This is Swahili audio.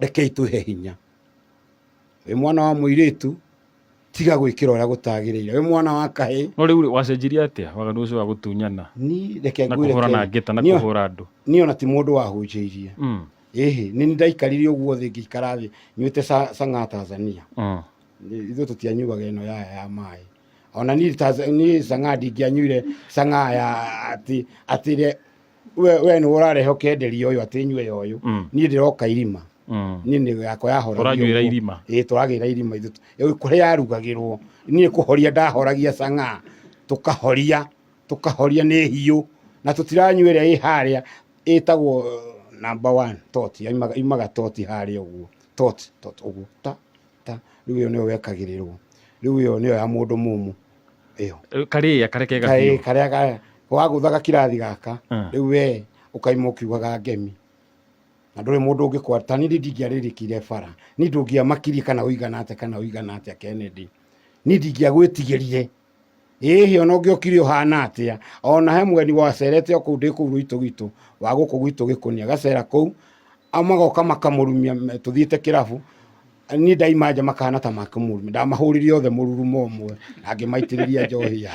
rekei tuhe hinya we mwana wa muiritu tiga gwikira uria gutagiriire we mwana wa kahi no riu wacenjirie atia waganu ucio wa gutunyana ni reke na kuhura na ngeta na kuhura andu ni ona ti mundu wahunjiirie ni ndaikaririe uguo thi ngikara thi nyuite Sang'aa Tanzania ithu tutianyuaga ino ya mai ona ni Sang'aa ndingianyuire Sang'aa ya atire we ni urarehe ukenderia uyu atinywe yoyu ni ndiroka irima ni ni yakwa yahora turanyuira irima turagira irima ithu kuria yarugagirwo ni kuhoria ndahoragia Sang'aa tukahoria ni hiu na tutiranyuire i haria itagwo number 1 toti imaga toti haria uguo toti uguo ta riu yo niyo wekagirirwo riu yo niyo ya mundu mumu iyo karia karekega biu karia waguthaga kirathi gaka riu we ukaima ukiugaga ngemi na nduri mundu ungikwata ni ndingiaririkire bara ni ndungiamakirie kana uigana atia Kennedy ni ndingiagwitigirire hiyo no ngiokire uhana atia ona he mweni wacerete oku ndi ku rwitu gitu wa guku gwitu gikunia gacera ku amagoka makamurumia tuthiite kirabu ni ndaimanja makana ta makamurumia ndamahuririe othe mururumo umwe na ngimaitiriria njohi yao.